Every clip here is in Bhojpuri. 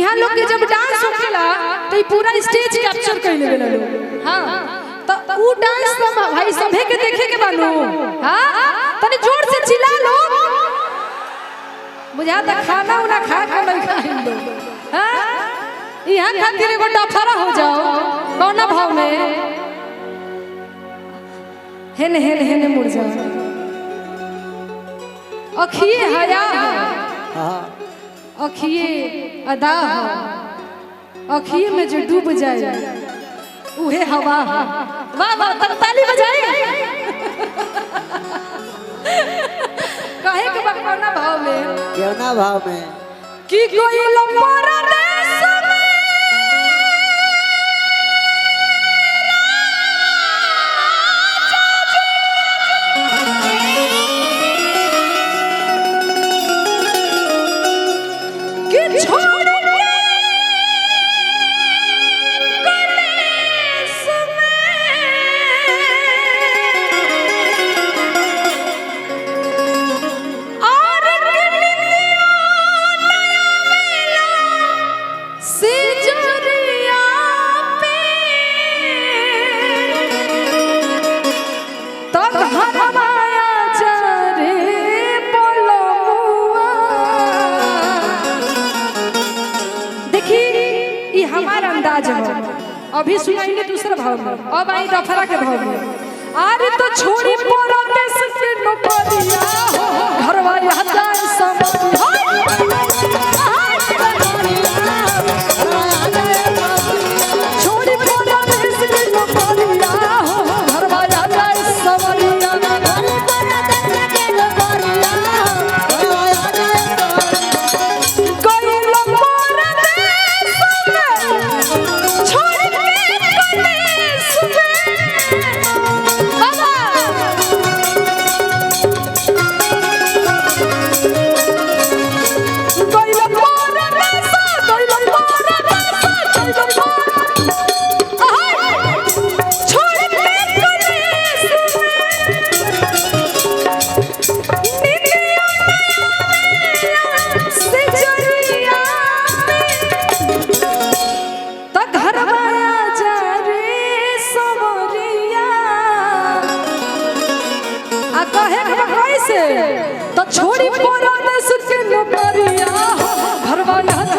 यहाँ लोग के जब डांस होखेला तो ये पूरा स्टेज कैप्चर कर लेवे लोग। हां तो उ डांस तो भाई सभे के देखे के बानो। हां तनी जोर से चिल्ला लो। बुझा त खाना उना खा के नहीं खाइन दो। हां यहाँ खातिर एगो डफरा हो जाओ कौना भाव में हेने हेने हेने मुड़ जाओ। अखिए हया अखिए अदा अखिए में जो डूब जाए उहे हवा। वाह वाह ताली बजाए। काहे के बकवाना भाव में क्यों ना भाव में कि कोई लंबरा देश में कि छोड़ अभी सुनाएंगे दूसरा भाव में। अब आई डफरा के भाव में। अरे तो छोड़ी पोरा देश के नौकरिया घरवा याद आए छोड़ी पोरा देश के नौकरिया घरवा याद आए सवरिया तो छोड़ी पोरा देश के नौकरिया घरवा याद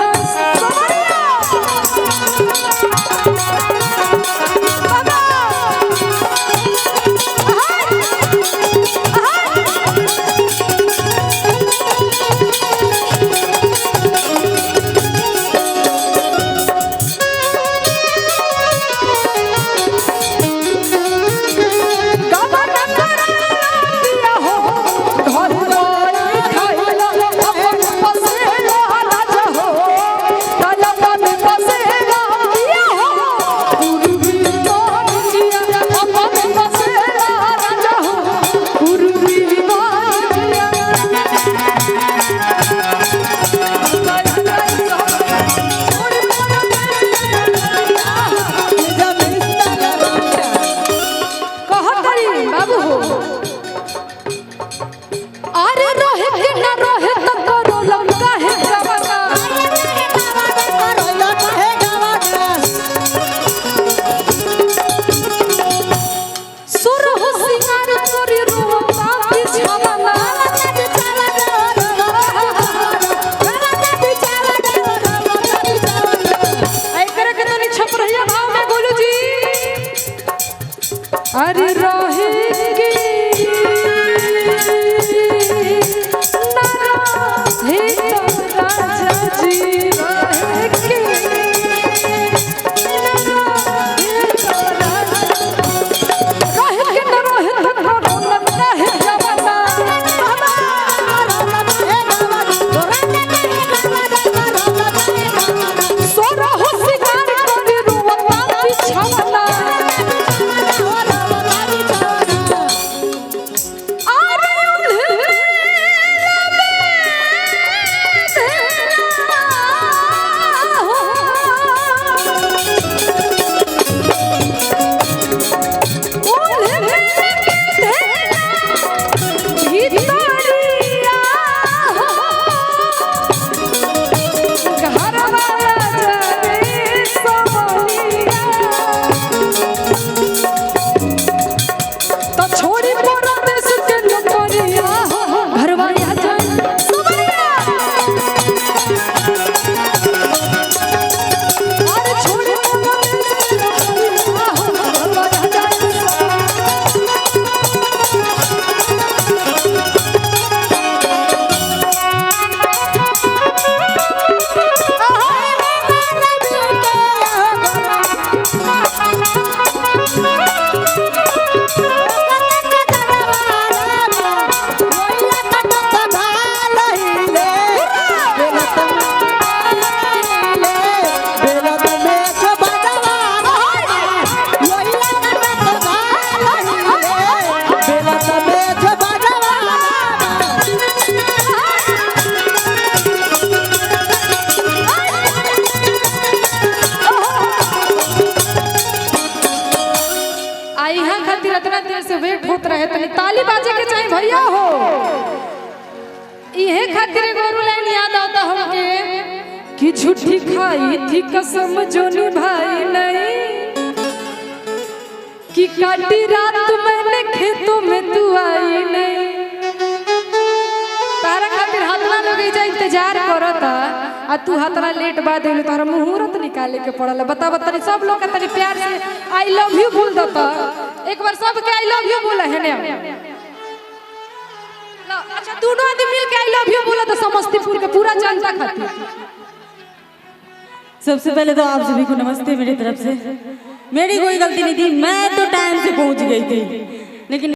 अरे रहेंगे राजा जी रहेंगे खातिर गोरू लाइन याद आता हमके कि झूठी खाई थी कसम जो निभाई नहीं, कि काटी रात मैंने खेतों में तू आई नहीं। तारा खातिर हाथना लोग जा इंतजार करता आ तू हाथना लेट बाद देलू, तारा मुहूर्त निकाले के पड़ल। बता बता सब लोग तनी प्यार से आई लव यू बोल दता, एक बार सबके आई लव यू बोला है ने। अच्छा दोनों आदमी मिल के आई लव यू बोला तो समस्तीपुर के पूरा जनता खातिर। सबसे पहले तो आप सभी को नमस्ते मेरी तरफ से। मेरी कोई गलती नहीं थी, मैं तो टाइम से पहुंच गई थी।